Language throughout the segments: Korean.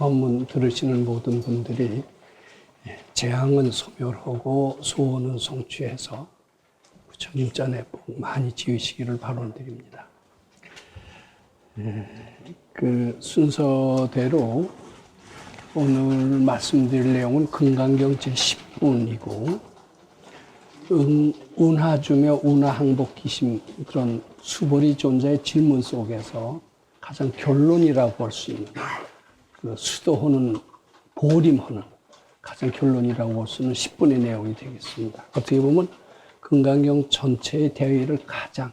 법문 들으시는 모든 분들이 재앙은 소멸하고 소원은 성취해서 부처님 전에 복 많이 지으시기를 바라드립니다. 그 순서대로 오늘 말씀드릴 내용은 금강경 제10분이고 운하주며 운하항복기심 그런 수보리 존자의 질문 속에서 가장 결론이라고 할 수 있는 그 수도하는 보림하는 가장 결론이라고 할 수 있는 10분의 내용이 되겠습니다. 어떻게 보면 금강경 전체의 대의를 가장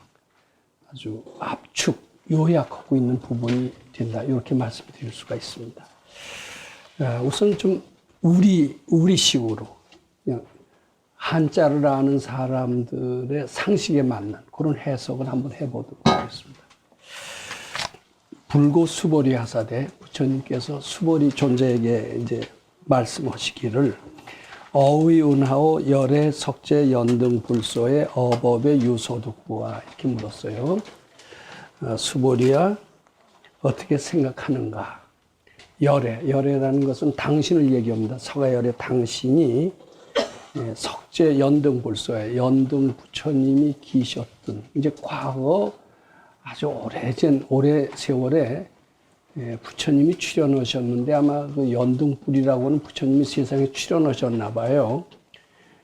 아주 압축, 요약하고 있는 부분이 된다. 이렇게 말씀드릴 수가 있습니다. 우선 좀 우리식으로 그냥 한자를 아는 사람들의 상식에 맞는 그런 해석을 한번 해보도록 하겠습니다. 불고 수보리 하사대 부처님께서 수보리 존재에게 이제 말씀하시기를 어의운하오 열의 석재 연등 불소의 어법의 유소득부와 이렇게 물었어요. 수보리야 어떻게 생각하는가? 열애라는 것은 당신을 얘기합니다. 서가열의 당신이 석재 연등 불소에 연등 부처님이 계셨던 이제 과거 아주 오래 세월에 부처님이 출현하셨는데 아마 그 연등불이라고 하는 부처님이 세상에 출현하셨나 봐요.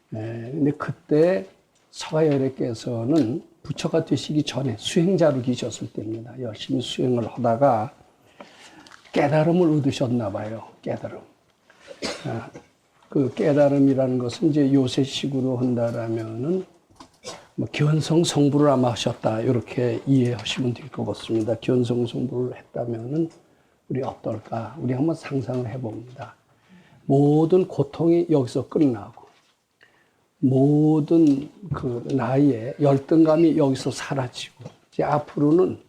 근데 그때 서가열애께서는 부처가 되시기 전에 수행자로 계셨을 때입니다. 열심히 수행을 하다가 깨달음을 얻으셨나 봐요. 깨달음. 그 깨달음이라는 것은 이제 요새식으로 한다라면은 뭐 견성성불을 아마 하셨다 이렇게 이해하시면 될 것 같습니다. 견성성불을 했다면은 우리 어떨까? 우리 한번 상상을 해봅니다. 모든 고통이 여기서 끝나고 모든 그 나의 열등감이 여기서 사라지고 이제 앞으로는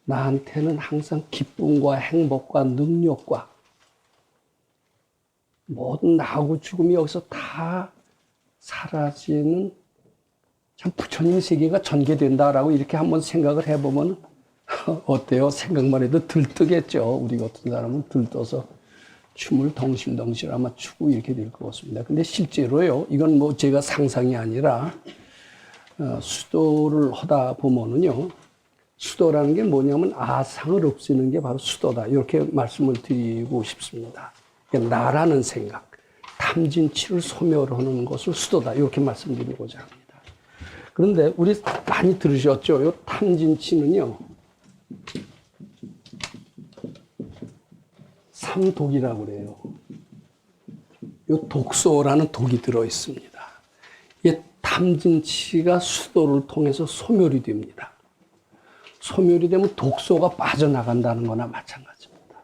나한테는 항상 기쁨과 행복과 능력과 모든 나하고 죽음이 여기서 다 사라지는 참 부처님의 세계가 전개된다라고 이렇게 한번 생각을 해보면 어때요? 생각만 해도 들뜨겠죠. 우리 같은 사람은 들떠서 춤을 덩실덩실 아마 추고 이렇게 될 것 같습니다. 근데 실제로요, 이건 뭐 제가 상상이 아니라 수도를 하다 보면은요, 수도라는 게 뭐냐면 아상을 없애는 게 바로 수도다. 이렇게 말씀을 드리고 싶습니다. 나라는 생각, 탐진치를 소멸하는 것을 수도다. 이렇게 말씀드리고자 합니다. 그런데 우리 많이 들으셨죠? 이 탐진치는요, 삼독이라고 그래요. 이 독소라는 독이 들어 있습니다. 이 탐진치가 수도를 통해서 소멸이 됩니다. 소멸이 되면 독소가 빠져나간다는 거나 마찬가지입니다.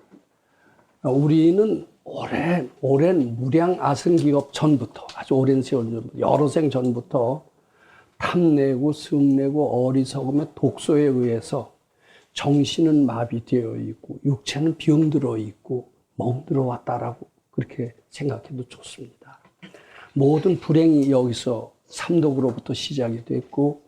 우리는 오랜 무량 아승기업 전부터, 아주 오랜 세월 전부터, 여러 생 전부터 탐내고 습내고 어리석음의 독소에 의해서 정신은 마비되어 있고 육체는 병들어 있고 멍들어 왔다라고 그렇게 생각해도 좋습니다. 모든 불행이 여기서 삼독으로부터 시작이 됐고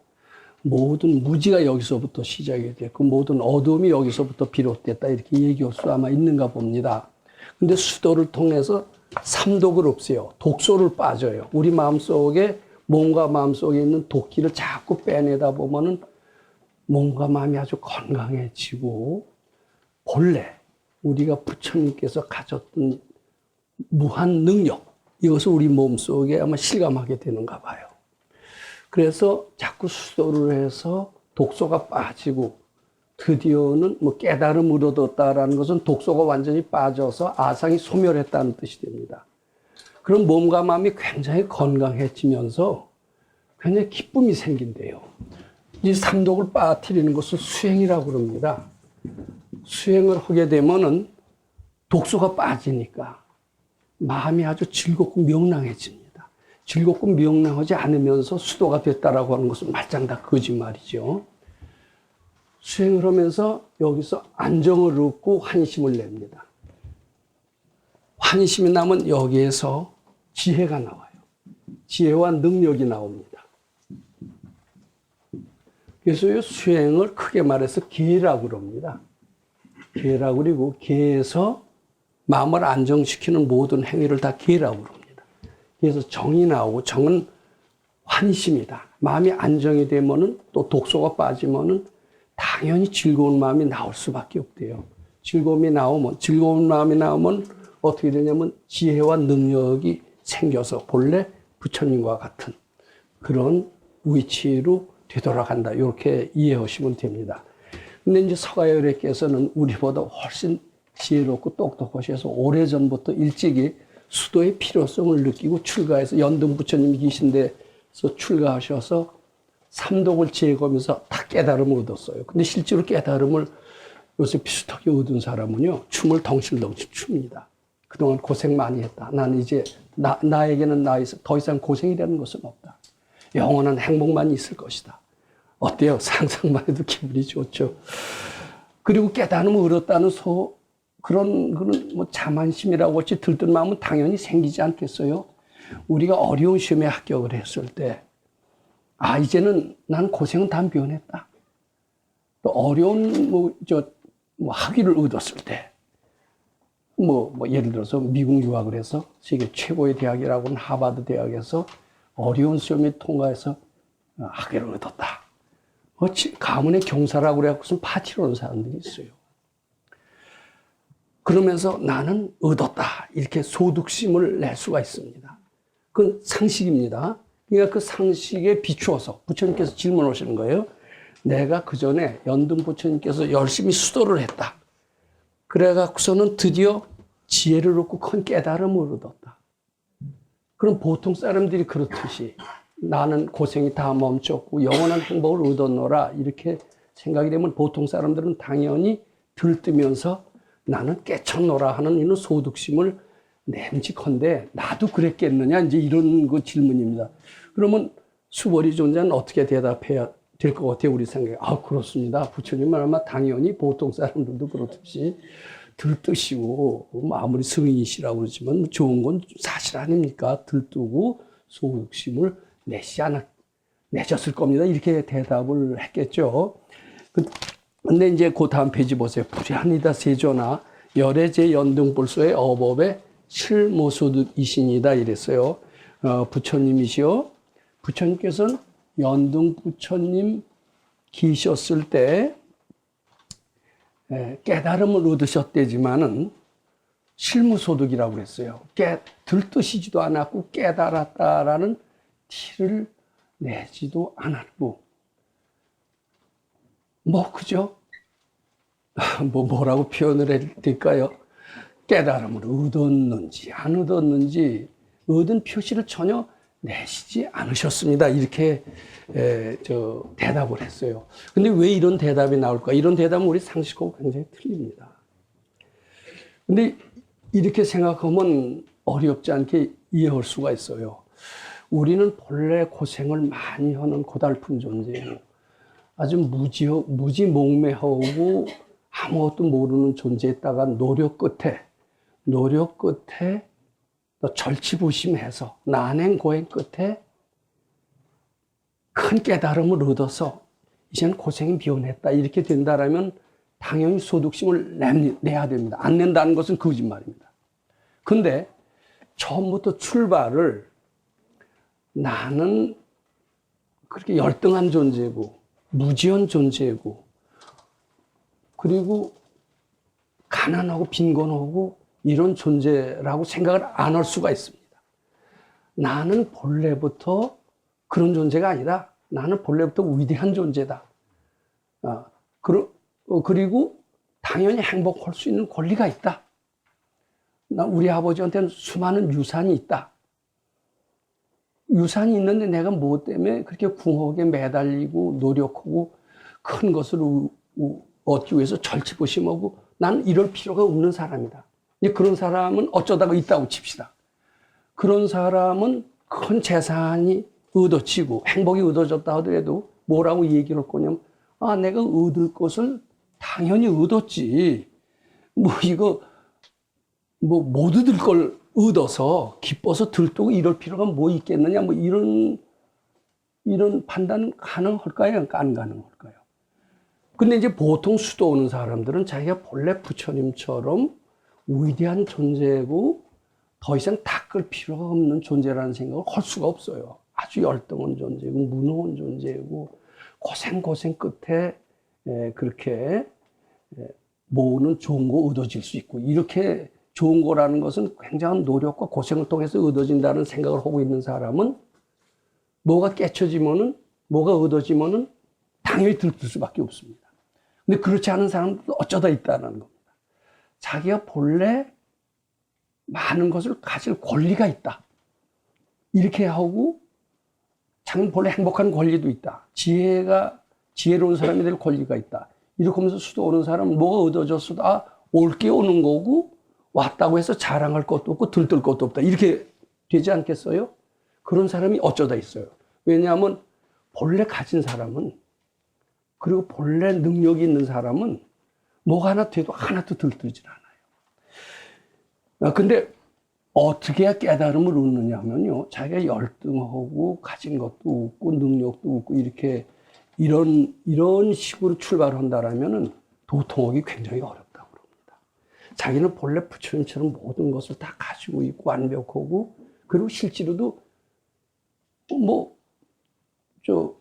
모든 무지가 여기서부터 시작이 됐고 모든 어둠이 여기서부터 비롯됐다 이렇게 얘기할 수 아마 있는가 봅니다. 근데 수도를 통해서 삼독을 없애요. 독소를 빠져요. 우리 마음속에 몸과 마음속에 있는 독기를 자꾸 빼내다 보면은 몸과 마음이 아주 건강해지고 본래 우리가 부처님께서 가졌던 무한 능력 이것을 우리 몸속에 아마 실감하게 되는가 봐요. 그래서 자꾸 수도를 해서 독소가 빠지고 드디어는 뭐 깨달음을 얻었다라는 것은 독소가 완전히 빠져서 아상이 소멸했다는 뜻이 됩니다. 그럼 몸과 마음이 굉장히 건강해지면서 굉장히 기쁨이 생긴대요. 이 삼독을 빠뜨리는 것을 수행이라고 그럽니다. 수행을 하게 되면은 독소가 빠지니까 마음이 아주 즐겁고 명랑해집니다. 즐겁고 명랑하지 않으면서 수도가 됐다라고 하는 것은 말짱 다 거짓말이죠. 수행을 하면서 여기서 안정을 얻고 환심을 냅니다. 환심이 나면 여기에서 지혜가 나와요. 지혜와 능력이 나옵니다. 그래서 이 수행을 크게 말해서 계라고 그럽니다. 계라고 그리고 계에서 마음을 안정시키는 모든 행위를 다 계라고 그럽니다. 그래서 정이 나오고 정은 환심이다. 마음이 안정이 되면은 또 독소가 빠지면은 당연히 즐거운 마음이 나올 수밖에 없대요. 즐거운 마음이 나오면 어떻게 되냐면 지혜와 능력이 생겨서 본래 부처님과 같은 그런 위치로 되돌아간다. 이렇게 이해하시면 됩니다. 근데 이제 서가열애께서는 우리보다 훨씬 지혜롭고 똑똑하셔서 오래전부터 일찍이 수도의 필요성을 느끼고 출가해서 연등 부처님이 계신 데서 출가하셔서 삼독을 제거하면서 다 깨달음을 얻었어요. 근데 실제로 깨달음을 요새 비슷하게 얻은 사람은요, 춤을 덩실덩실 춥니다. 그동안 고생 많이 했다. 나는 이제 나에게는 더 이상 고생이라는 것은 없다. 영원한 행복만 있을 것이다. 어때요? 상상만 해도 기분이 좋죠. 그리고 깨달음을 얻었다는 그런 뭐 자만심이라고 할지 들뜬 마음은 당연히 생기지 않겠어요? 우리가 어려운 시험에 합격을 했을 때, 이제는 난 고생은 다 면했다. 또 어려운 학위를 얻었을 때, 예를 들어서 미국 유학을 해서 세계 최고의 대학이라고는 하버드 대학에서 어려운 시험에 통과해서 학위를 얻었다. 가문의 경사라고 그래갖고서 파티를 하는 사람들이 있어요. 그러면서 나는 얻었다. 이렇게 소득심을 낼 수가 있습니다. 그건 상식입니다. 그러니까 그 상식에 비추어서 부처님께서 질문하시는 거예요. 내가 그 전에 연등 부처님께서 열심히 수도를 했다. 그래갖고서는 드디어 지혜를 얻고 큰 깨달음을 얻었다. 그럼 보통 사람들이 그렇듯이 나는 고생이 다 멈췄고 영원한 행복을 얻었노라 이렇게 생각이 되면 보통 사람들은 당연히 들뜨면서 나는 깨쳤노라 하는 이런 소득심을 nem직한데 나도 그랬겠느냐 이제 이런 그 질문입니다. 그러면 수벌이 존자는 어떻게 대답해야 될 것 같아요? 우리 생각에. 그렇습니다. 부처님은 아마 당연히 보통 사람들도 그렇듯이 들뜨시고 아무리 성인이시라고 그러지만 좋은 건 사실 아닙니까? 들뜨고 소득심을 내셨을 겁니다. 이렇게 대답을 했겠죠. 근데 이제 그 다음 페이지 보세요. 불이하니다 세조나 열애제 연등불소의 어법의 실무소득이시니다 이랬어요. 부처님이시요. 부처님께서는 연등 부처님 계셨을 때 깨달음을 얻으셨대지만은 실무소득이라고 그랬어요. 들뜨시지도 않았고 깨달았다라는 티를 내지도 않았고 그죠? 뭐라고 표현을 해야 될까요? 깨달음을 얻었는지 안 얻었는지 얻은 표시를 전혀 내시지 않으셨습니다. 이렇게 대답을 했어요. 근데 왜 이런 대답이 나올까? 이런 대답은 우리 상식하고 굉장히 틀립니다. 근데 이렇게 생각하면 어렵지 않게 이해할 수가 있어요. 우리는 본래 고생을 많이 하는 고달픈 존재예요. 아주 무지몽매하고 아무것도 모르는 존재에다가 노력 끝에 또 절치부심해서 난행고행 끝에 큰 깨달음을 얻어서 이제는 고생이 면했다 이렇게 된다라면 당연히 소득심을 내야 됩니다. 안 낸다는 것은 거짓말입니다. 근데 처음부터 출발을 나는 그렇게 열등한 존재고 무지한 존재고 그리고 가난하고 빈곤하고 이런 존재라고 생각을 안 할 수가 있습니다. 나는 본래부터 그런 존재가 아니다. 나는 본래부터 위대한 존재다. 그리고 당연히 행복할 수 있는 권리가 있다. 우리 아버지한테는 수많은 유산이 있다. 유산이 있는데 내가 뭐 때문에 그렇게 궁하게 매달리고 노력하고 큰 것을 얻기 위해서 절치부심하고 나는 이럴 필요가 없는 사람이다. 그런 사람은 어쩌다가 있다고 칩시다. 그런 사람은 큰 재산이 얻어지고 행복이 얻어졌다 하더라도 뭐라고 얘기를 할 거냐면 내가 얻을 것을 당연히 얻었지. 못 얻을 걸 얻어서 기뻐서 들뜨고 이럴 필요가 뭐 있겠느냐. 이런 판단은 가능할까요? 안 가능할까요? 근데 이제 보통 수도 오는 사람들은 자기가 본래 부처님처럼 위대한 존재고 더 이상 닦을 필요가 없는 존재라는 생각을 할 수가 없어요. 아주 열등한 존재고 무능한 존재고 고생 끝에 그렇게 모으는 좋은 거 얻어질 수 있고, 이렇게 좋은 거라는 것은 굉장한 노력과 고생을 통해서 얻어진다는 생각을 하고 있는 사람은 뭐가 깨쳐지면은, 뭐가 얻어지면은 당연히 들뜰 수밖에 없습니다. 근데 그렇지 않은 사람도 어쩌다 있다는 겁니다. 자기가 본래 많은 것을 가질 권리가 있다, 이렇게 하고, 자기는 본래 행복한 권리도 있다, 지혜로운 사람이 될 권리가 있다, 이렇게 하면서 수도 오는 사람은 뭐가 얻어졌어도 올게 오는 거고, 왔다고 해서 자랑할 것도 없고 들뜰 것도 없다, 이렇게 되지 않겠어요? 그런 사람이 어쩌다 있어요. 왜냐하면 본래 가진 사람은, 그리고 본래 능력이 있는 사람은 뭐가 하나 돼도 하나도 들뜨질 않아요. 근데 어떻게 해야 깨달음을 얻느냐 하면요, 자기가 열등하고 가진 것도 없고 능력도 없고 이렇게 이런 식으로 출발한다라면은 도통하기 굉장히 어렵다고 그럽니다. 자기는 본래 부처님처럼 모든 것을 다 가지고 있고 완벽하고, 그리고 실제로도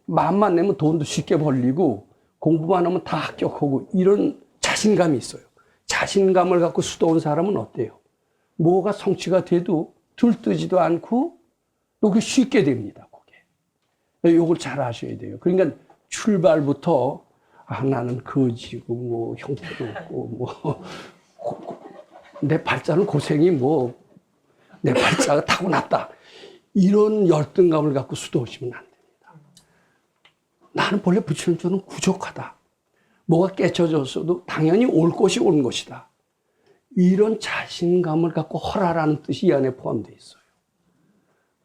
마음만 내면 돈도 쉽게 벌리고 공부만 하면 다 합격하고, 이런 자신감이 있어요. 자신감을 갖고 수도원 사람은 어때요? 뭐가 성취가 돼도 들뜨지도 않고 또 쉽게 됩니다. 그게. 이걸 잘 아셔야 돼요. 그러니까 출발부터 나는 거지고 형편없고 내 발자는 고생이 내 발자가 타고났다, 이런 열등감을 갖고 수도하시면 안 됩니다. 나는 본래 부처님처럼 부족하다, 뭐가 깨쳐졌어도 당연히 올 것이 온 것이다, 이런 자신감을 갖고 허라라는 뜻이 이 안에 포함되어 있어요.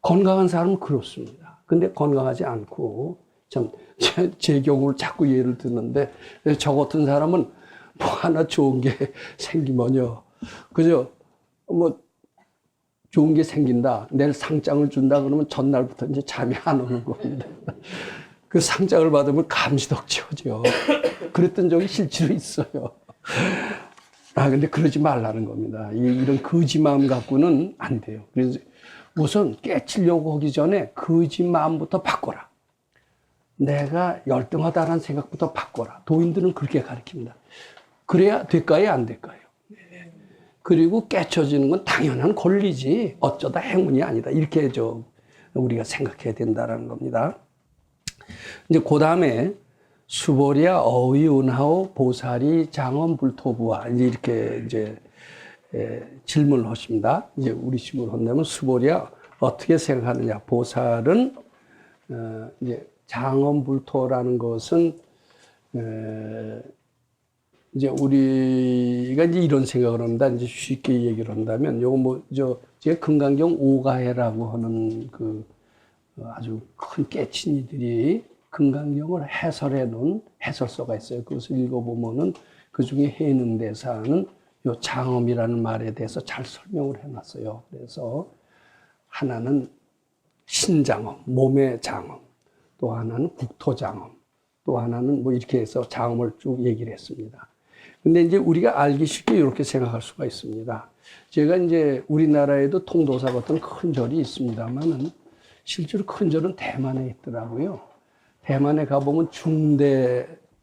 건강한 사람은 그렇습니다. 근데 건강하지 않고, 제 경우를 자꾸 예를 드는데, 저 같은 사람은 뭐 하나 좋은 게 생기면요, 그죠? 좋은 게 생긴다, 내일 상장을 준다 그러면 전날부터 이제 잠이 안 오는 겁니다. 그 상장을 받으면 감지덕지하죠. 그랬던 적이 실제로 있어요. 근데 그러지 말라는 겁니다. 이런 거지 마음 갖고는 안 돼요. 그래서 우선 깨치려고 하기 전에 거지 마음부터 바꿔라. 내가 열등하다는 생각부터 바꿔라. 도인들은 그렇게 가르칩니다. 그래야 될까요? 안 될까요? 그리고 깨쳐지는 건 당연한 권리지 어쩌다 행운이 아니다, 이렇게 우리가 생각해야 된다는 겁니다. 이제 그 다음에 수보리야 어의운하오 보살이 장엄불토부와 이렇게 질문을 하십니다. 이제 우리식으로 한다면 수보리야 어떻게 생각하느냐? 보살은 이제 장엄불토라는 것은 이제 우리가 이제 이런 생각을 합니다. 이제 쉽게 얘기를 한다면 제가 금강경 오가해라고 하는 아주 큰 깨친이들이 금강경을 해설해 놓은 해설서가 있어요. 그것을 읽어보면은 그 중에 해능대사는 요 장엄이라는 말에 대해서 잘 설명을 해놨어요. 그래서 하나는 신장엄, 몸의 장엄, 또 하나는 국토장엄, 또 하나는 이렇게 해서 장엄을 쭉 얘기를 했습니다. 근데 이제 우리가 알기 쉽게 이렇게 생각할 수가 있습니다. 제가 이제 우리나라에도 통도사 같은 큰 절이 있습니다만은 실제로 큰 절은 대만에 있더라고요. 대만에 가보면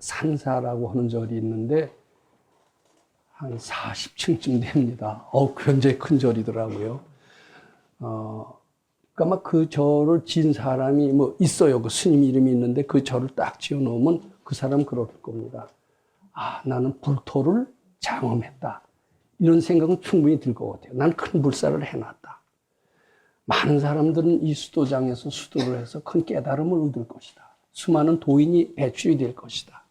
중대산사라고 하는 절이 있는데 한 40층쯤 됩니다. 굉장히 큰 절이더라고요. 그러니까 막 그 절을 지은 사람이 있어요. 그 스님 이름이 있는데 그 절을 딱 지어 놓으면 그 사람 그럴 겁니다. 나는 불토를 장엄했다, 이런 생각은 충분히 들 것 같아요. 난 큰 불사를 해놨다. 많은 사람들은 이 수도장에서 수도를 해서 큰 깨달음을 얻을 것이다. 수많은 도인이 배출이 될 것이다.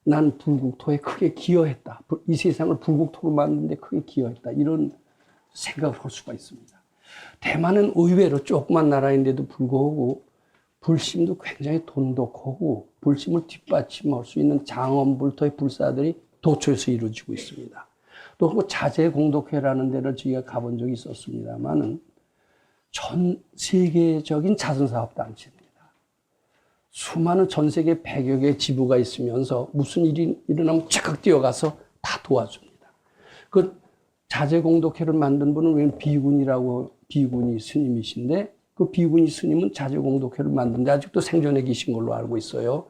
난 불국토에 크게 기여했다. 이 세상을 불국토로 만드는데 크게 기여했다. 이런 생각을 할 수가 있습니다. 대만은 의외로 조그만 나라인데도 불구하고 불심도 굉장히 돈독하고 불심을 뒷받침할 수 있는 장엄불토의 불사들이 도처에서 이루어지고 있습니다. 또 자재공덕회라는 데를 저희가 가본 적이 있었습니다만은 전 세계적인 자선사업단체입니다. 수많은 전 세계 100여 개의 지부가 있으면서 무슨 일이 일어나면 즉각 뛰어가서 다 도와줍니다. 그 자제공덕회를 만든 분은 왜 비군이 스님이신데, 그 비군이 스님은 자제공덕회를 만든데 아직도 생존해 계신 걸로 알고 있어요.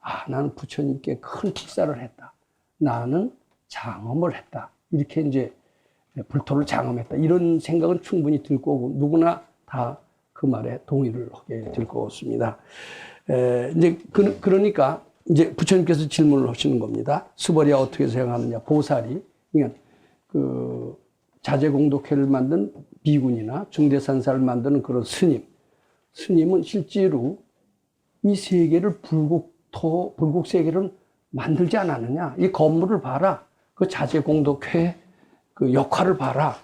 아, 나는 부처님께 큰 축사를 했다. 나는 장엄을 했다. 이렇게 이제 불토를 장엄했다. 이런 생각은 충분히 들 거고, 누구나 다 그 말에 동의를 하게 될 것 같습니다. 이제 그러니까 이제 부처님께서 질문을 하시는 겁니다. 수벌이야 어떻게 생각하느냐? 보살이, 그러니까 그 자제공덕회를 만든 비군이나 중대산사를 만드는 그런 스님은 실제로 이 세계를 불국 세계를 만들지 않았느냐? 이 건물을 봐라. 그 자제공덕회 그 역할을 봐라.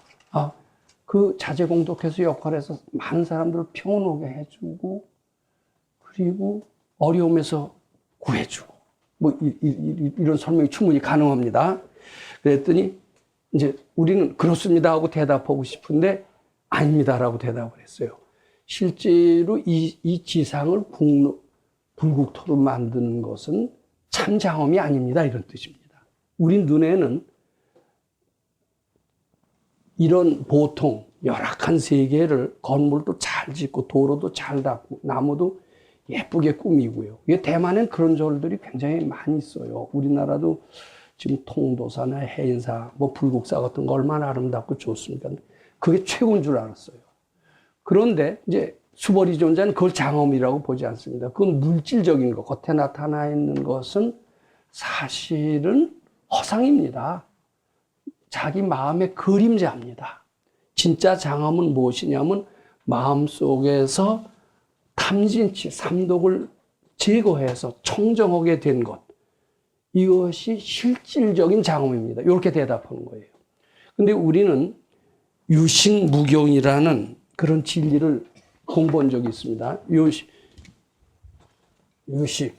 그 자제공덕회에서 역할에서 많은 사람들을 평온하게 해주고, 그리고 어려움에서 구해주고, 뭐 이런 설명이 충분히 가능합니다. 그랬더니 이제 우리는 그렇습니다 하고 대답하고 싶은데 아닙니다라고 대답을 했어요. 실제로 이 지상을 불국토로 만드는 것은 참 장엄이 아닙니다, 이런 뜻입니다. 우리 눈에는 이런 보통 열악한 세계를 건물도 잘 짓고 도로도 잘 닦고 나무도 예쁘게 꾸미고요. 이게 대만엔 그런 절들이 굉장히 많이 있어요. 우리나라도 지금 통도사나 해인사, 뭐 불국사 같은 거 얼마나 아름답고 좋습니까? 그게 최고인 줄 알았어요. 그런데 이제 수벌이 존재는 그걸 장엄이라고 보지 않습니다. 그건 물질적인 것, 겉에 나타나 있는 것은 사실은 허상입니다. 자기 마음의 그림자입니다. 진짜 장엄은 무엇이냐면 마음속에서 탐진치, 삼독을 제거해서 청정하게 된 것. 이것이 실질적인 장엄입니다. 이렇게 대답하는 거예요. 근데 우리는 유식무경이라는 그런 진리를 공부한 적이 있습니다. 유식.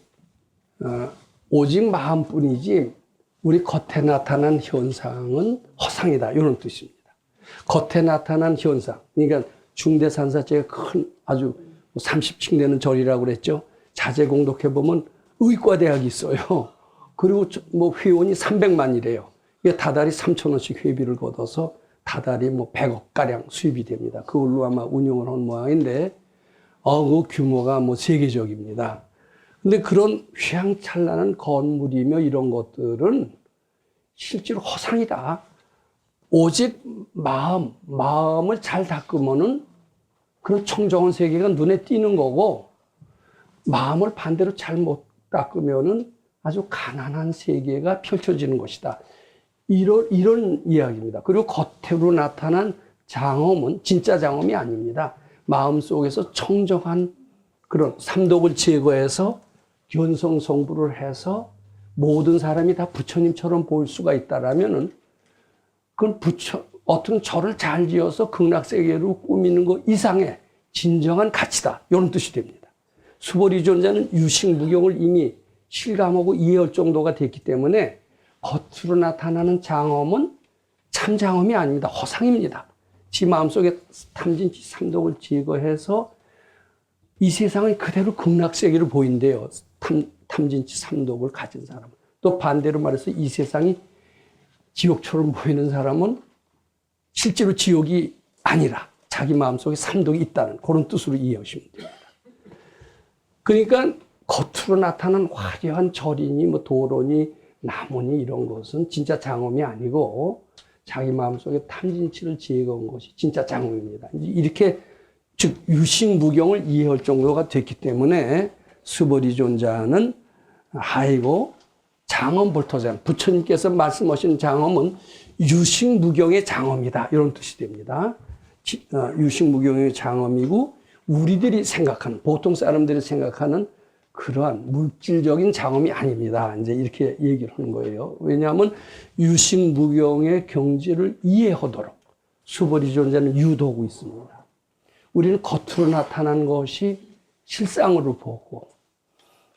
오직 마음뿐이지 우리 겉에 나타난 현상은 허상이다. 이런 뜻입니다. 겉에 나타난 현상. 그러니까 중대산사제가 큰 아주 30층 되는 절이라고 그랬죠. 자제공덕회 보면 의과대학이 있어요. 그리고 뭐 회원이 300만이래요. 이게 다달이 3,000원씩 회비를 걷어서 다달이 뭐 100억가량 수입이 됩니다. 그걸로 아마 운영을 한 모양인데, 그 규모가 뭐 세계적입니다. 근데 그런 휘황찬란한 건물이며 이런 것들은 실제로 허상이다. 오직 마음을 잘 닦으면은 그런 청정한 세계가 눈에 띄는 거고, 마음을 반대로 잘 못 닦으면은 아주 가난한 세계가 펼쳐지는 것이다. 이런 이야기입니다. 그리고 겉으로 나타난 장엄은 진짜 장엄이 아닙니다. 마음속에서 청정한 그런 삼독을 제거해서 견성성불을 해서 모든 사람이 다 부처님처럼 볼 수가 있다라면은 그건 어떤 절을 잘 지어서 극락세계로 꾸미는 것 이상의 진정한 가치다. 이런 뜻이 됩니다. 수벌이 존재는 유식무경을 이미 실감하고 이해할 정도가 됐기 때문에 겉으로 나타나는 장엄은 참 장엄이 아닙니다. 허상입니다. 지 마음속에 탐진치 삼독을 제거해서 이 세상은 그대로 극락세계로 보인대요. 탐진치 삼독을 가진 사람은. 또 반대로 말해서 이 세상이 지옥처럼 보이는 사람은 실제로 지옥이 아니라 자기 마음속에 삼독이 있다는 그런 뜻으로 이해하시면 됩니다. 그러니까 겉으로 나타난 화려한 절이니 뭐 도로니 나무니 이런 것은 진짜 장엄이 아니고 자기 마음속에 탐진치를 제거한 것이 진짜 장엄입니다. 이렇게 즉 유식무경을 이해할 정도가 됐기 때문에 수벌이존자는 아이고 장엄불토장, 부처님께서 말씀하신 장엄은 유식무경의 장엄이다. 이런 뜻이 됩니다. 유식무경의 장엄이고 우리들이 생각하는, 보통 사람들이 생각하는 그러한 물질적인 장엄이 아닙니다. 이제 이렇게 얘기를 하는 거예요. 왜냐하면 유식무경의 경지를 이해하도록 수벌이존자는 유도하고 있습니다. 우리는 겉으로 나타난 것이 실상으로 보고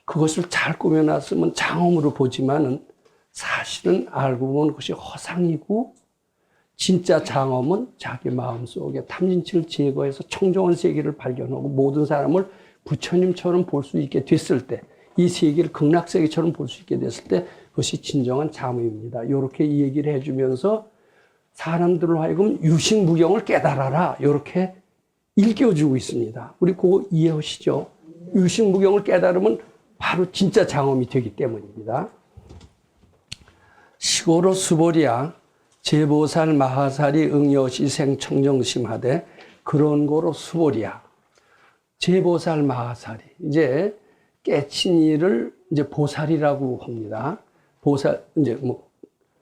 그것을 잘 꾸며놨으면 장엄으로 보지만은 사실은 알고 보면 그것이 허상이고 진짜 장엄은 자기 마음속에 탐진치를 제거해서 청정한 세계를 발견하고 모든 사람을 부처님처럼 볼 수 있게 됐을 때, 이 세계를 극락세계처럼 볼 수 있게 됐을 때 그것이 진정한 장엄입니다. 이렇게 얘기를 해주면서 사람들로 하여금 유식무경을 깨달아라 이렇게 일깨워주고 있습니다. 우리 그거 이해하시죠? 유식무경을 깨달으면 바로 진짜 장엄이 되기 때문입니다. 시고로 수보리야 제보살 마하살이 응여시생 청정심하되 그런 거로 수보리야. 제보살 마하살이 이제 깨친이를 이제 보살이라고 합니다. 보살 이제 뭐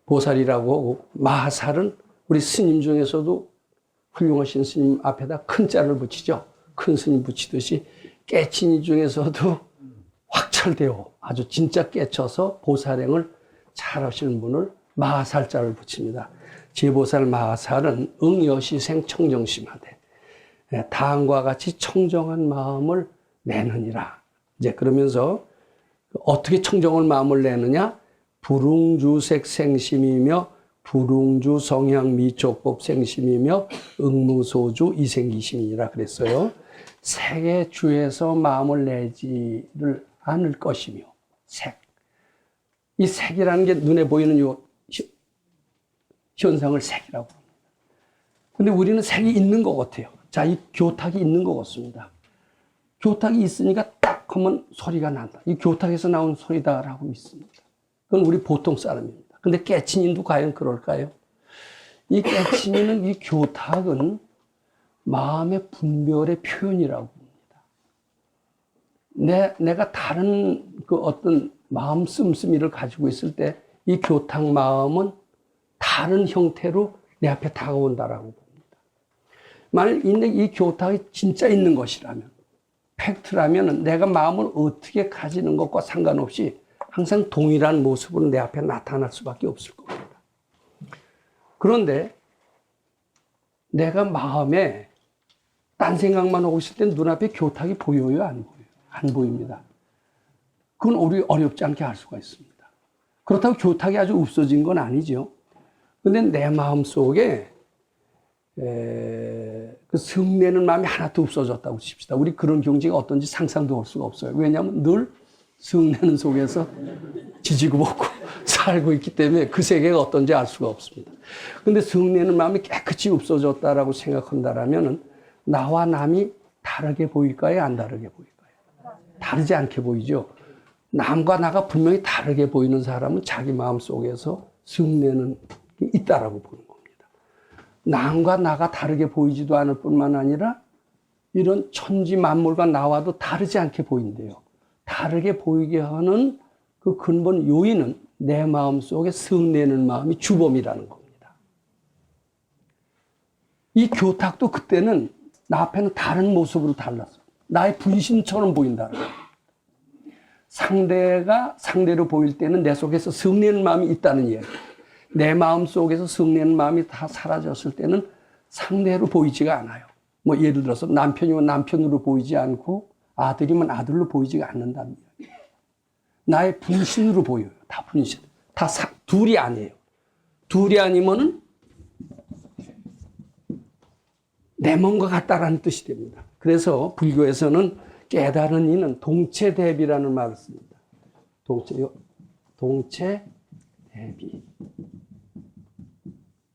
보살이라고 하고 마하살은 우리 스님 중에서도 훌륭하신 스님 앞에다 큰 자를 붙이죠. 큰 스님 붙이듯이 깨친이 중에서도 확철되어 아주 진짜 깨쳐서 보살행을 잘하시는 분을 마하살자를 붙입니다. 제보살 마하살은 응여시생 청정심하되 다음과 같이 청정한 마음을 내느니라. 이제 그러면서 어떻게 청정한 마음을 내느냐? 불웅주색 생심이며 불웅주 성향 미촉법 생심이며 응무소주 이생기심이라 그랬어요. 색의 주에서 마음을 내지를 않을 것이며 색. 이 색이라는 게 눈에 보이는 요 현상을 색이라고 합니다. 근데 우리는 색이 있는 것 같아요. 자, 이 교탁이 있는 것 같습니다. 교탁이 있으니까 딱 하면 소리가 난다. 이 교탁에서 나온 소리다라고 믿습니다. 그건 우리 보통 사람입니다. 근데 깨친이도 과연 그럴까요? 이 깨친이는 이 교탁은 마음의 분별의 표현이라고 합니다. 내가 다른 그 어떤 마음 씀씀이를 가지고 있을 때 이 교탁 마음은 다른 형태로 내 앞에 다가온다라고 봅니다. 만약 이 교탁이 진짜 있는 것이라면, 팩트라면 내가 마음을 어떻게 가지는 것과 상관없이 항상 동일한 모습으로 내 앞에 나타날 수밖에 없을 겁니다. 그런데 내가 마음에 딴 생각만 하고 있을 때 눈앞에 교탁이 보여요? 안 보여요? 안 보입니다. 그건 우리 어렵지 않게 알 수가 있습니다. 그렇다고 교탁이 아주 없어진 건 아니죠. 근데 내 마음 속에 그 성내는 마음이 하나도 없어졌다고 칩시다. 우리 그런 경지가 어떤지 상상도 할 수가 없어요. 왜냐하면 늘 성내는 속에서 지지고 볶고 살고 있기 때문에 그 세계가 어떤지 알 수가 없습니다. 근데 성내는 마음이 깨끗이 없어졌다라고 생각한다라면 나와 남이 다르게 보일까요? 안 다르게 보일까요? 다르지 않게 보이죠. 남과 나가 분명히 다르게 보이는 사람은 자기 마음 속에서 성내는 게 있다라고 보는 겁니다. 남과 나가 다르게 보이지도 않을 뿐만 아니라 이런 천지 만물과 나와도 다르지 않게 보인대요. 다르게 보이게 하는 그 근본 요인은 내 마음 속에 성내는 마음이 주범이라는 겁니다. 이 교탁도 그때는 나 앞에는 다른 모습으로 달랐어. 나의 분신처럼 보인다는 거예요. 상대가 상대로 보일 때는 내 속에서 성내는 마음이 있다는 이야기. 내 마음 속에서 성내는 마음이 다 사라졌을 때는 상대로 보이지가 않아요. 뭐 예를 들어서 남편이면 남편으로 보이지 않고 아들이면 아들로 보이지가 않는다는 이야기. 나의 분신으로 보여요. 다 분신. 다 둘이 아니에요. 둘이 아니면은 내 몸과 같다라는 뜻이 됩니다. 그래서 불교에서는 깨달은 이는 동체대비라는 말을 씁니다. 동체대비.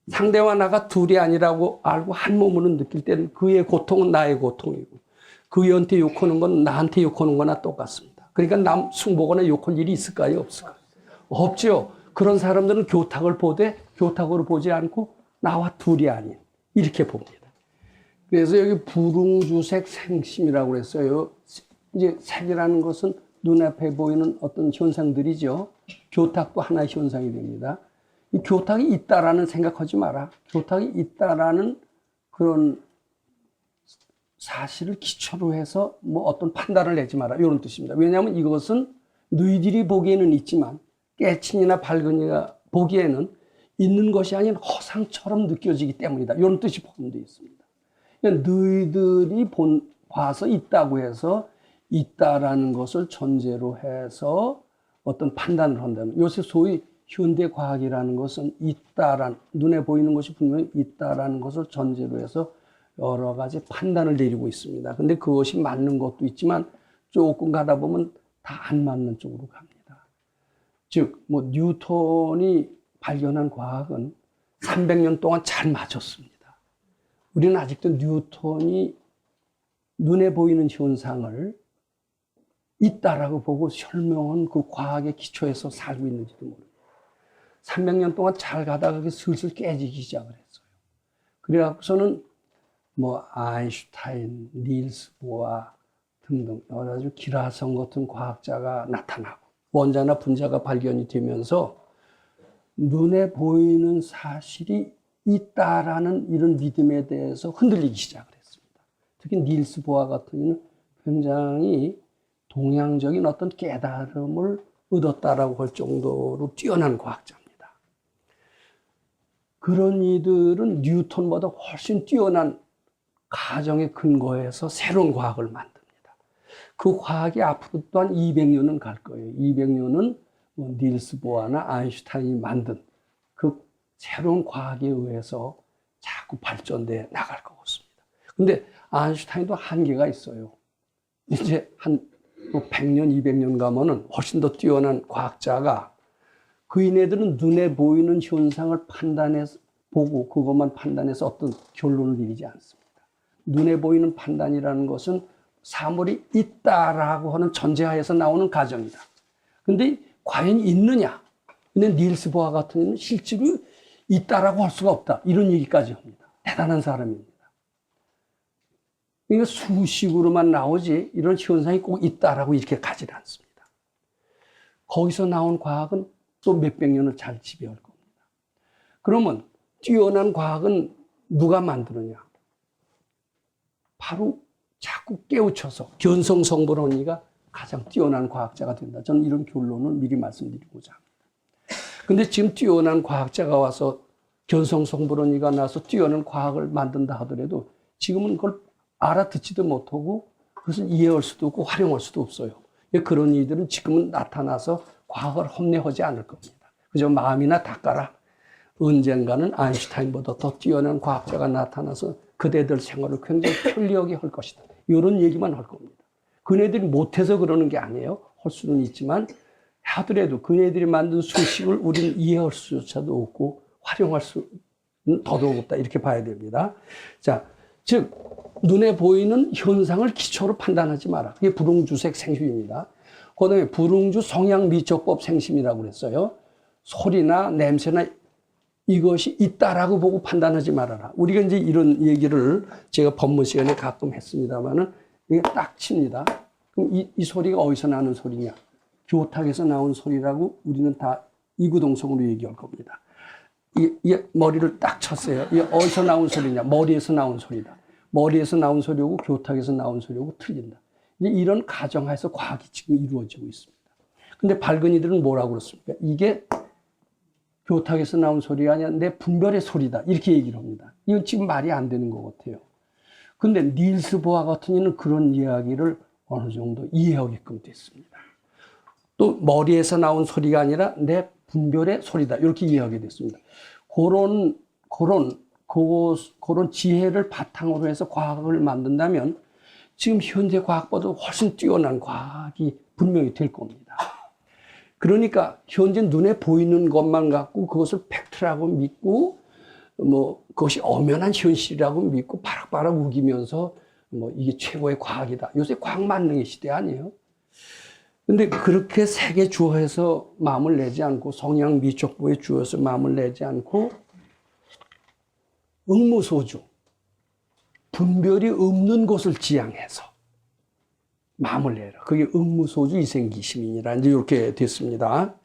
상대와 나가 둘이 아니라고 알고 한 몸으로 느낄 때는 그의 고통은 나의 고통이고 그한테 욕하는 건 나한테 욕하는 거나 똑같습니다. 그러니까 남 숭보거나 욕할 일이 있을까요? 없을까요? 없죠. 그런 사람들은 교탁을 보되 교탁으로 보지 않고 나와 둘이 아닌 이렇게 봅니다. 그래서 여기 불웅주색 생심이라고 그랬어요. 이제 색이라는 것은 눈앞에 보이는 어떤 현상들이죠. 교탁도 하나의 현상이 됩니다. 이 교탁이 있다라는 생각하지 마라. 교탁이 있다라는 그런 사실을 기초로 해서 뭐 어떤 판단을 내지 마라. 이런 뜻입니다. 왜냐하면 이것은 너희들이 보기에는 있지만 깨친이나 발근이가 보기에는 있는 것이 아닌 허상처럼 느껴지기 때문이다. 이런 뜻이 포함되어 있습니다. 그러니까 너희들이 봐서 있다고 해서 있다라는 것을 전제로 해서 어떤 판단을 한다면 요새 소위 현대과학이라는 것은 있다라는 눈에 보이는 것이 분명히 있다라는 것을 전제로 해서 여러 가지 판단을 내리고 있습니다. 근데 그것이 맞는 것도 있지만 조금 가다 보면 다 안 맞는 쪽으로 갑니다. 즉, 뭐 뉴턴이 발견한 과학은 300년 동안 잘 맞췄습니다. 우리는 아직도 뉴턴이 눈에 보이는 현상을 있다라고 보고 설명한 그 과학의 기초에서 살고 있는지도 모릅니다. 300년 동안 잘 가다가 그게 슬슬 깨지기 시작을 했어요. 그래갖고서는 뭐 아인슈타인, 닐스 보아 등등 여러 가지 기라성 같은 과학자가 나타나고 원자나 분자가 발견이 되면서 눈에 보이는 사실이 있다라는 이런 믿음에 대해서 흔들리기 시작을 했습니다. 특히 닐스 보아 같은 이는 굉장히 동양적인 어떤 깨달음을 얻었다라고 할 정도로 뛰어난 과학자입니다. 그런 이들은 뉴턴보다 훨씬 뛰어난 가정의 근거에서 새로운 과학을 만듭니다. 그 과학이 앞으로 또한 200년은 갈 거예요. 200년은 닐스 보아나 아인슈타인이 만든 그 새로운 과학에 의해서 자꾸 발전돼 나갈 것 같습니다. 근데 아인슈타인도 한계가 있어요. 이제 한 100년, 200년 가면은 훨씬 더 뛰어난 과학자가 그인애들은 눈에 보이는 현상을 판단해서 보고 그것만 판단해서 어떤 결론을 내리지 않습니다. 눈에 보이는 판단이라는 것은 사물이 있다라고 하는 전제하에서 나오는 가정이다. 근데 과연 있느냐? 근데 닐스 보아 같은 경우는 실제로 있다라고 할 수가 없다. 이런 얘기까지 합니다. 대단한 사람입니다. 그러니까 수식으로만 나오지 이런 현상이 꼭 있다라고 이렇게 가지 않습니다. 거기서 나온 과학은 또 몇백 년을 잘 지배할 겁니다. 그러면 뛰어난 과학은 누가 만드느냐? 바로 자꾸 깨우쳐서 견성성불원이가 가장 뛰어난 과학자가 된다. 저는 이런 결론을 미리 말씀드리고자 합니다. 근데 지금 뛰어난 과학자가 와서 견성성불원이가 나서 뛰어난 과학을 만든다 하더라도 지금은 그걸 알아듣지도 못하고 그것을 이해할 수도 없고 활용할 수도 없어요. 그런 이들은 지금은 나타나서 과학을 험내하지 않을 겁니다. 그저 마음이나 닦아라. 언젠가는 아인슈타인보다 더 뛰어난 과학자가 나타나서 그대들 생활을 굉장히 편리하게 할 것이다. 이런 얘기만 할 겁니다. 그네들이 못해서 그러는 게 아니에요. 할 수는 있지만 하더라도 그네들이 만든 수식을 우리는 이해할 수조차도 없고 활용할 수는 더더욱 없다. 이렇게 봐야 됩니다. 자, 즉 눈에 보이는 현상을 기초로 판단하지 마라. 그게 불응주색 생심입니다. 그 다음에 불응주 성향미적법 생심이라고 그랬어요. 소리나 냄새나 이것이 있다라고 보고 판단하지 말아라. 우리가 이제 이런 얘기를 제가 법문 시간에 가끔 했습니다만은 이게 딱 칩니다. 그럼 이 소리가 어디서 나는 소리냐? 교탁에서 나온 소리라고 우리는 다 이구동성으로 얘기할 겁니다. 이 머리를 딱 쳤어요. 이게 어디서 나온 소리냐? 머리에서 나온 소리다. 머리에서 나온 소리고 교탁에서 나온 소리고 틀린다. 이제 이런 가정하에서 과학이 지금 이루어지고 있습니다. 근데 발근이들은 뭐라고 그렇습니까? 이게 교탁에서 나온 소리가 아니라 내 분별의 소리다. 이렇게 얘기를 합니다. 이건 지금 말이 안 되는 것 같아요. 근데 닐스 보아 같은 이는 그런 이야기를 어느 정도 이해하게끔 됐습니다. 또 머리에서 나온 소리가 아니라 내 분별의 소리다. 이렇게 이해하게 됐습니다. 그런 지혜를 바탕으로 해서 과학을 만든다면 지금 현재 과학보다 훨씬 뛰어난 과학이 분명히 될 겁니다. 그러니까 현재 눈에 보이는 것만 갖고 그것을 팩트라고 믿고 그것이 엄연한 현실이라고 믿고 바락바락 우기면서 이게 최고의 과학이다. 요새 과학 만능의 시대 아니에요? 근데 그렇게 색에 주어해서 마음을 내지 않고 성향 미적보에 주어서 마음을 내지 않고 응무소주, 분별이 없는 것을 지향해서 마음을 내라. 그게 응무소주 이생기시민이라 이제 이렇게 됐습니다.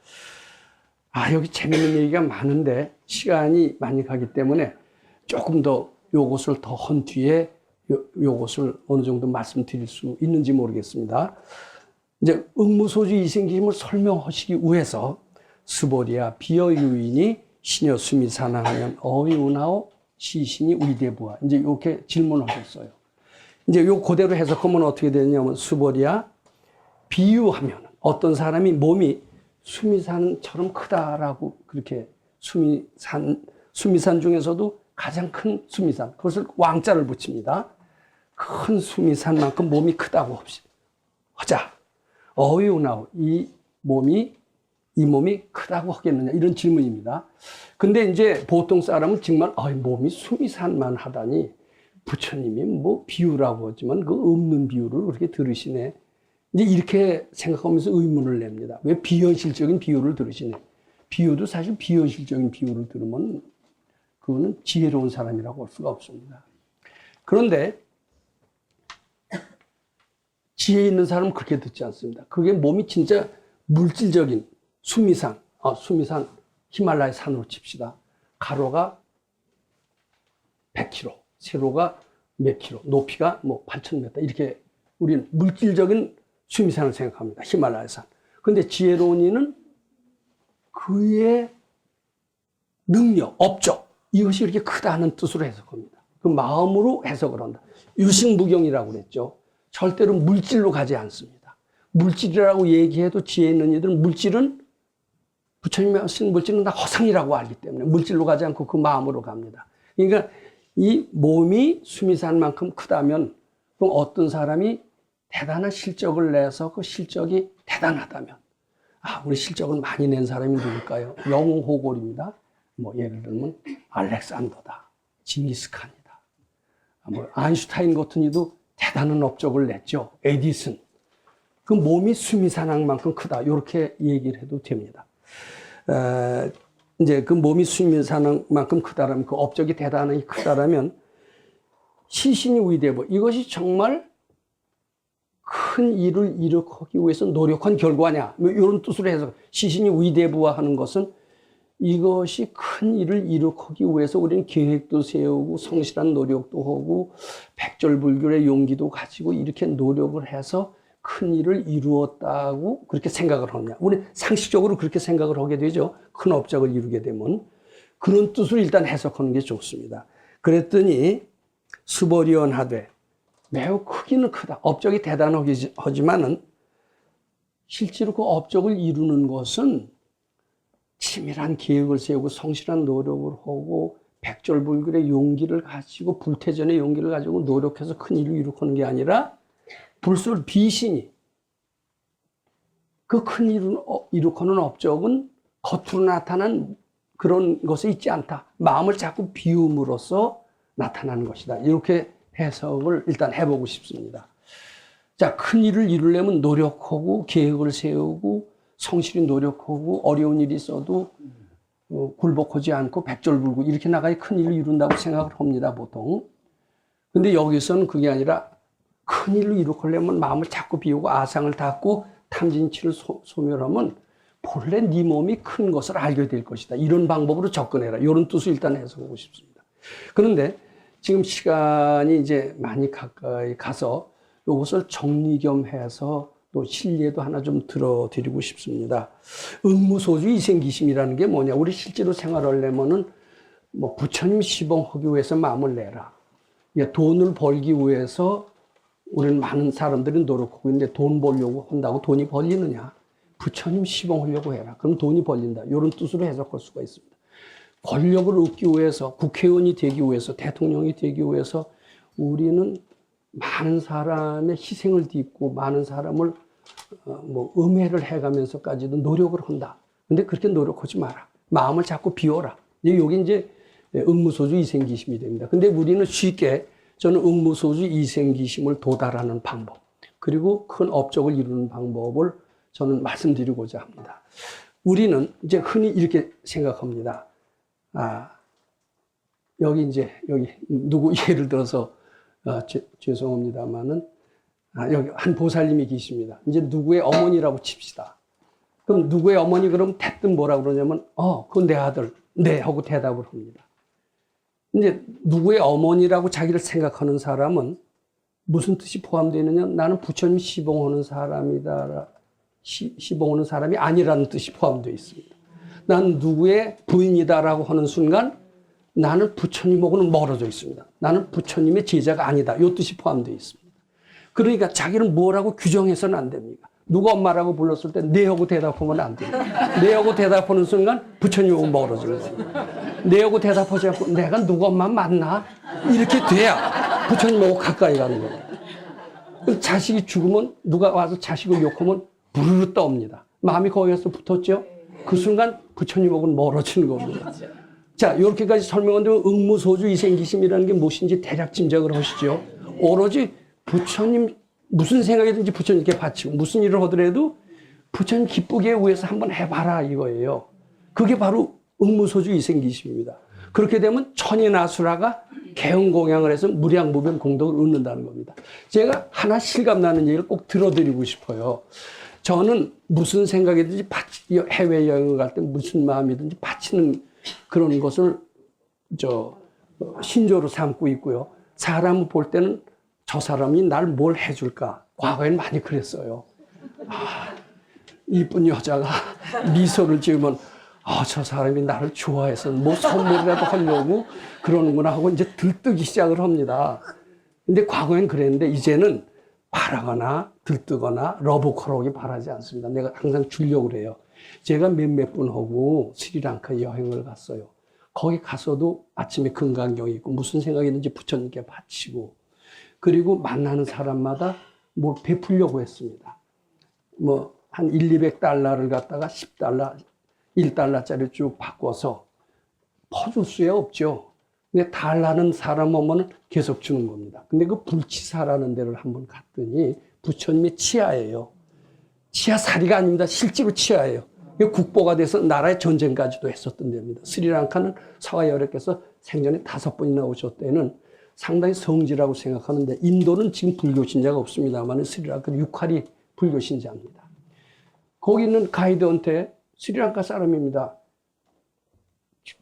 여기 재밌는 얘기가 많은데 시간이 많이 가기 때문에 조금 더 요것을 더 한 뒤에 요것을 어느 정도 말씀드릴 수 있는지 모르겠습니다. 이제 응무소주 이생기심을 설명하시기 위해서 스보리아 비어 유인이 시녀 수미사나하면 어이우나오 시신이 위대부하 이제 이렇게 질문하셨어요. 이제 요 그대로 해석하면 어떻게 되냐면 스보리아 비유하면 어떤 사람이 몸이 수미산처럼 크다라고 그렇게 수미산 중에서도 가장 큰 수미산 그것을 왕자를 붙입니다. 큰 수미산만큼 몸이 크다고 하자. 어이우나오 이 몸이 이 몸이 크다고 하겠느냐 이런 질문입니다. 근데 이제 보통 사람은 정말 몸이 수미산만 하다니 부처님이 뭐 비유라고 하지만 그 없는 비유를 그렇게 들으시네. 이제 이렇게 생각하면서 의문을 냅니다. 왜 비현실적인 비유를 들으시네. 비유도 사실 비현실적인 비유를 들으면 그거는 지혜로운 사람이라고 할 수가 없습니다. 그런데 지혜 있는 사람은 그렇게 듣지 않습니다. 그게 몸이 진짜 물질적인 수미산 히말라야 산으로 칩시다. 가로가 100km, 세로가 몇 킬로, 높이가 뭐 8,000m 이렇게 우리는 물질적인 수미산을 생각합니다. 히말라야 산. 그런데 지혜로운 이는 그의 능력, 업적 이것이 이렇게 크다는 뜻으로 해석합니다. 그 마음으로 해석을 한다. 유식무경이라고 그랬죠. 절대로 물질로 가지 않습니다. 물질이라고 얘기해도 지혜 있는 이들은 물질은 부처님이 하신 물질은 다 허상이라고 알기 때문에 물질로 가지 않고 그 마음으로 갑니다. 그러니까 이 몸이 수미산만큼 크다면 그럼 어떤 사람이 대단한 실적을 내서 그 실적이 대단하다면 우리 실적을 많이 낸 사람이 누굴까요? 영호골입니다. 뭐 예를 들면 알렉산더다, 징기스칸이다, 뭐 아인슈타인 같은 이도 대단한 업적을 냈죠. 에디슨. 그 몸이 수미산만큼 크다. 이렇게 얘기를 해도 됩니다. 이제 그 몸이 수미산만큼 크다라면 그 업적이 대단하게 크다라면 시신이 위대부 이것이 정말 큰 일을 일으키기 위해서 노력한 결과냐 뭐 이런 뜻으로 해서 시신이 위대부하는 것은 이것이 큰 일을 일으키기 위해서 우리는 계획도 세우고 성실한 노력도 하고 백절불결의 용기도 가지고 이렇게 노력을 해서 큰 일을 이루었다고 그렇게 생각을 하느냐. 우리 상식적으로 그렇게 생각을 하게 되죠. 큰 업적을 이루게 되면. 그런 뜻으로 일단 해석하는 게 좋습니다. 그랬더니 수보리언하되 매우 크기는 크다. 업적이 대단하지만은 실제로 그 업적을 이루는 것은 치밀한 계획을 세우고 성실한 노력을 하고 백절불결의 용기를 가지고 불태전의 용기를 가지고 노력해서 큰 일을 이루는 게 아니라 불술 비신이 그 큰 일을 이루는 업적은 겉으로 나타난 그런 것에 있지 않다. 마음을 자꾸 비움으로써 나타나는 것이다. 이렇게 해석을 일단 해보고 싶습니다. 자, 큰 일을 이루려면 노력하고 계획을 세우고 성실히 노력하고 어려운 일이 있어도 굴복하지 않고 백절불구 이렇게 나가야 큰 일을 이룬다고 생각을 합니다, 보통. 근데 여기서는 그게 아니라 큰 일을 이루려면 마음을 자꾸 비우고 아상을 닫고 탐진치를 소멸하면 본래 네 몸이 큰 것을 알게 될 것이다. 이런 방법으로 접근해라. 이런 뜻을 일단 해석하고 싶습니다. 그런데 지금 시간이 이제 많이 가까이 가서 이것을 정리 겸 해서 또 실례도 하나 좀 들어드리고 싶습니다. 응무소주 이생기심이라는 게 뭐냐. 우리 실제로 생활하려면은 뭐 부처님 시봉하기 위해서 마음을 내라. 돈을 벌기 위해서 우리는 많은 사람들이 노력하고 있는데 돈 벌려고 한다고 돈이 벌리느냐. 부처님 시봉하려고 해라. 그럼 돈이 벌린다. 이런 뜻으로 해석할 수가 있습니다. 권력을 얻기 위해서 국회의원이 되기 위해서 대통령이 되기 위해서 우리는 많은 사람의 희생을 딛고 많은 사람을 음해를 해가면서까지도 노력을 한다. 근데 그렇게 노력하지 마라. 마음을 자꾸 비워라. 여기 이제 응무소주 이생기심이 됩니다. 근데 우리는 쉽게 저는 응무소주 이생기심을 도달하는 방법 그리고 큰 업적을 이루는 방법을 저는 말씀드리고자 합니다. 우리는 이제 흔히 이렇게 생각합니다. 여기 누구 예를 들어서 죄송합니다만은 여기 한 보살님이 계십니다. 이제 누구의 어머니라고 칩시다. 그럼 누구의 어머니 그럼 대뜸 뭐라 그러냐면 그건 내 아들 네 하고 대답을 합니다. 이제 누구의 어머니라고 자기를 생각하는 사람은 무슨 뜻이 포함되어 있느냐? 나는 부처님 시봉하는 사람이다. 시봉하는 사람이 아니라는 뜻이 포함되어 있습니다. 난 누구의 부인이다라고 하는 순간 나는 부처님하고는 멀어져 있습니다. 나는 부처님의 제자가 아니다. 이 뜻이 포함되어 있습니다. 그러니까 자기는 뭐라고 규정해서는 안 됩니다. 누가 엄마라고 불렀을 때 네 하고 대답하면 안 됩니다. 네 하고 대답하는 순간 부처님하고 멀어져 있습니다. 네 하고 대답하지 않고 내가 누가 엄마 맞나? 이렇게 돼야 부처님하고 가까이 가는 거예요. 자식이 죽으면 누가 와서 자식을 욕하면 부르르 떠옵니다. 마음이 거기에서 붙었죠? 그 순간 부처님하고는 멀어지는 겁니다. 자, 이렇게까지 설명한다면 응무소주 이생기심이라는 게 무엇인지 대략 짐작을 하시죠. 오로지 부처님 무슨 생각이든지 부처님께 바치고 무슨 일을 하더라도 부처님 기쁘게 위해서 한번 해봐라 이거예요. 그게 바로 응무소주 이생기심입니다. 그렇게 되면 천인아수라가 개응공양을 해서 무량무변 공덕을 얻는다는 겁니다. 제가 하나 실감나는 얘기를 꼭 들어드리고 싶어요. 저는 무슨 생각이든지 해외여행을 갈 때 무슨 마음이든지 바치는 그런 것을 신조로 삼고 있고요. 사람을 볼 때는 저 사람이 날 뭘 해줄까? 과거에는 많이 그랬어요. 이쁜 여자가 미소를 지으면 저 사람이 나를 좋아해서 뭐 선물이라도 하려고 그러는구나 하고 이제 들뜨기 시작을 합니다. 근데 과거엔 그랬는데 이제는 바라거나 들뜨거나 러브콜하기 바라지 않습니다. 내가 항상 주려고 그래요. 제가 몇몇 분하고 스리랑카 여행을 갔어요. 거기 가서도 아침에 금강경이 있고 무슨 생각이든지 부처님께 바치고 그리고 만나는 사람마다 뭘 베풀려고 했습니다. 뭐 한 200달러를 갖다가 10달러, 1달러짜리 쭉 바꿔서 퍼줄 수야 없죠. 근데 달라는 사람 오면 계속 주는 겁니다. 근데 그 불치사라는 데를 한번 갔더니 부처님의 치아예요. 치아사리가 아닙니다. 실제로 치아예요. 국보가 돼서 나라의 전쟁까지도 했었던 데입니다. 스리랑카는 사화여력께서 생전에 5번이나 오셨대는 상당히 성지라고 생각하는데 인도는 지금 불교 신자가 없습니다만 스리랑카 6할이 불교 신자입니다. 거기 있는 가이드한테 스리랑카 사람입니다.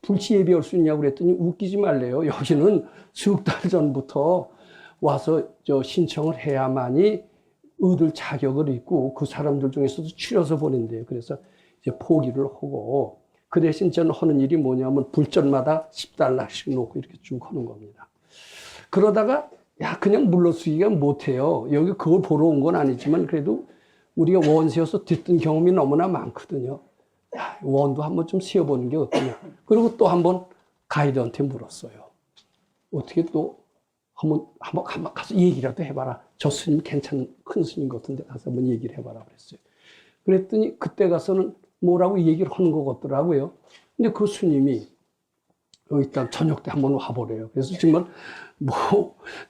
불치 예비할 수 있냐고 그랬더니 웃기지 말래요. 여기는 수억 달 전부터 와서 신청을 해야만이 얻을 자격을 있고 그 사람들 중에서도 추려서 보낸대요. 그래서 이제 포기를 하고 그 대신 저는 하는 일이 뭐냐면 불전마다 10달러씩 놓고 이렇게 쭉 하는 겁니다. 그러다가 그냥 물러서기가 못해요. 여기 그걸 보러 온 건 아니지만 그래도 우리가 원세여서 듣던 경험이 너무나 많거든요. 원도 한번 좀 세어보는 게 어떠냐. 그리고 또 한번 가이드한테 물었어요. 어떻게 또 한번 가서 얘기라도 해봐라. 저 스님 괜찮은 큰 스님 같은데 가서 한번 얘기를 해봐라 그랬어요. 그랬더니 그때 가서는 뭐라고 얘기를 하는 것 같더라고요. 근데 그 스님이 일단 저녁 때 한번 와보래요. 그래서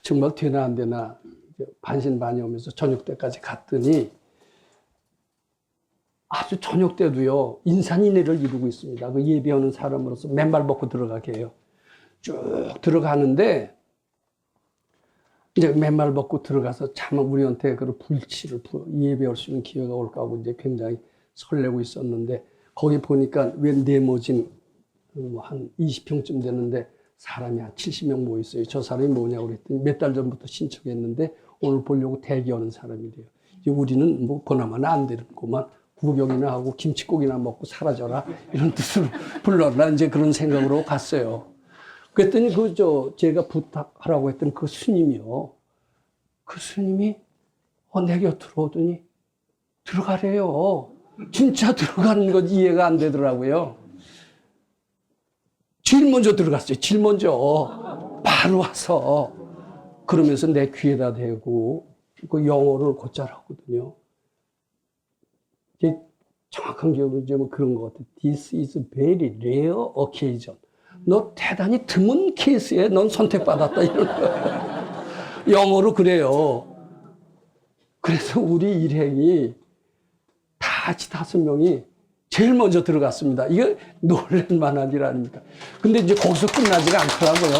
정말 되나 안 되나 반신반의하면서 저녁 때까지 갔더니 아주 저녁 때도요, 인산인해를 이루고 있습니다. 그 예배하는 사람으로서 맨발 벗고 들어가게 해요. 쭉 들어가는데, 이제 맨발 벗고 들어가서 참 우리한테 그 불치를 예배할 수 있는 기회가 올까 하고 이제 굉장히 설레고 있었는데, 거기 보니까 웬 네모진 한 20평쯤 되는데 사람이 한 70명 모여 있어요. 저 사람이 뭐냐고 그랬더니 몇 달 전부터 신청했는데 오늘 보려고 대기하는 사람이래요. 이제 우리는 뭐 보나마나 안 되는구만. 구경이나 하고 김치국이나 먹고 사라져라 이런 뜻으로 불러라 이제 그런 생각으로 갔어요. 그랬더니 제가 부탁하라고 했던 그 스님이요. 그 스님이 내 곁으로 오더니 들어가래요. 진짜 들어가는 건 이해가 안 되더라고요. 제일 먼저 들어갔어요. 제일 먼저 바로 와서 그러면서 내 귀에다 대고 그 영어를 곧잘 하거든요. 정확한 기억은 좀 그런 것 같아요. This is very rare occasion. 너 대단히 드문 케이스에 넌 선택받았다 이런 거예요. 영어로 그래요. 그래서 우리 일행이 다 5명이 제일 먼저 들어갔습니다. 이게 놀랄만한 일 아닙니까? 근데 이제 거기서 끝나지가 않더라고요.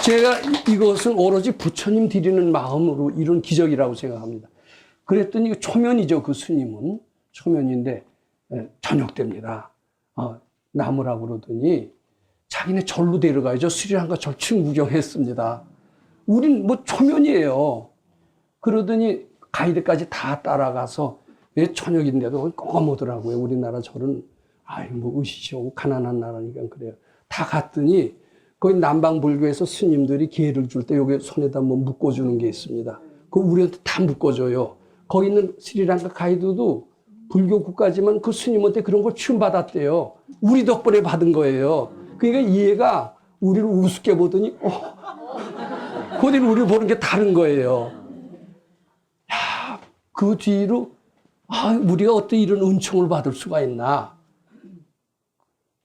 제가 이것은 오로지 부처님 드리는 마음으로 이룬 기적이라고 생각합니다. 그랬더니 초면이죠. 그 스님은 초면인데 저녁 때입니다. 나무라고 그러더니 자기네 절로 데려가야죠. 스리랑카 절층 구경했습니다. 우린 뭐 초면이에요. 그러더니 가이드까지 다 따라가서 저녁인데도 껌하더라고요. 우리나라 절은 뭐 의시시하고 가난한 나라니까 그래요. 다 갔더니 거기 남방불교에서 스님들이 기회를 줄 때 여기 손에다 뭐 묶어주는 게 있습니다. 그거 우리한테 다 묶어줘요. 거기 있는 스리랑카 가이드도 불교 국가지만 그 스님한테 그런 걸 취임받았대요. 우리 덕분에 받은 거예요. 그러니까 얘가 우리를 우습게 보더니 그들이 우리를 보는 게 다른 거예요. 그 뒤로 아, 우리가 어떻게 이런 은총을 받을 수가 있나.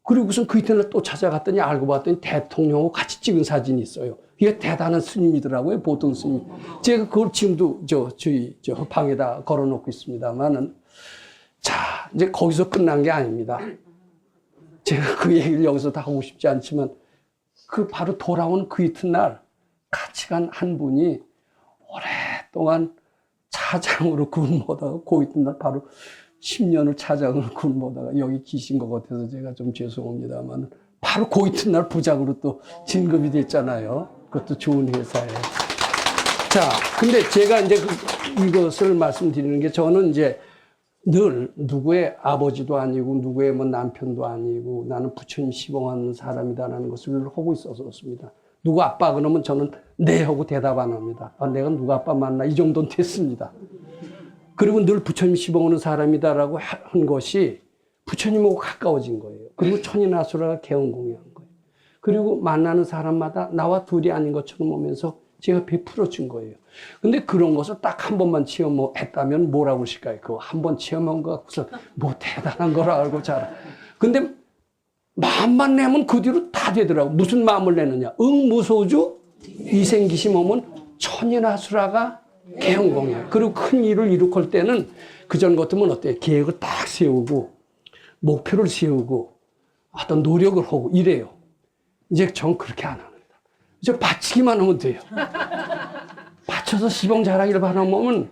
그리고선 그 이튿날 또 찾아갔더니 알고 봤더니 대통령하고 같이 찍은 사진이 있어요. 이게 대단한 스님이더라고요, 보통 스님. 제가 그걸 지금도 저희 방에다 걸어 놓고 있습니다만은. 자, 이제 거기서 끝난 게 아닙니다. 제가 그 얘기를 여기서 다 하고 싶지 않지만 그 바로 돌아온 그 이튿날 같이 간 한 분이 오랫동안 차장으로 근무하다가 그 이튿날 바로 10년을 차장으로 근무하다가 여기 계신 것 같아서 제가 좀 죄송합니다만 바로 그 이튿날 부장으로 또 진급이 됐잖아요. 그것도 좋은 회사에. 자, 근데 제가 이제 이것을 말씀드리는 게 저는 이제 늘 누구의 아버지도 아니고 누구의 뭐 남편도 아니고 나는 부처님 시봉하는 사람이다라는 것을 늘 하고 있었습니다. 누구 아빠 그러면 저는 네 하고 대답 안 합니다. 아, 내가 누구 아빠 만나 이 정도는 됐습니다. 그리고 늘 부처님 시봉하는 사람이다라고 한 것이 부처님하고 가까워진 거예요. 그리고 천인아수라가 개헌공유한 거예요. 그리고 만나는 사람마다 나와 둘이 아닌 것처럼 오면서 제가 베풀어 준 거예요. 근데 그런 것을 딱 한 번만 체험했다면 뭐라고 하실까요? 그거 한 번 체험한 거 갖고서 뭐 대단한 거라 알고 잘. 근데 마음만 내면 그 뒤로 다 되더라고. 무슨 마음을 내느냐? 응무소주 이생기심 오면 천인아수라가 개헌공이에요. 그리고 큰 일을 이룩할 때는 그전 같으면 어때요? 계획을 딱 세우고 목표를 세우고 어떤 노력을 하고 이래요. 이제 전 그렇게 안 합니다. 이제 바치기만 하면 돼요. 바쳐서 시봉 잘하기를 바라면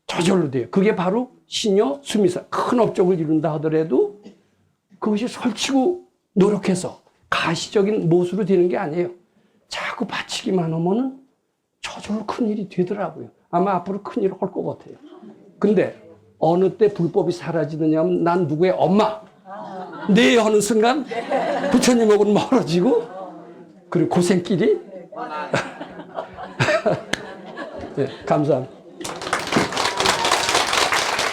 저절로 돼요. 그게 바로 신여 수미사 큰 업적을 이룬다 하더라도 그것이 설치고 노력해서 가시적인 모습으로 되는 게 아니에요. 자꾸 바치기만 하면은 저절로 큰 일이 되더라고요. 아마 앞으로 큰 일을 할 것 같아요. 근데 어느 때 불법이 사라지느냐 하면 난 누구의 엄마 네 하는 순간 부처님하고는 멀어지고 그리고 고생길이 네, 감사합니다.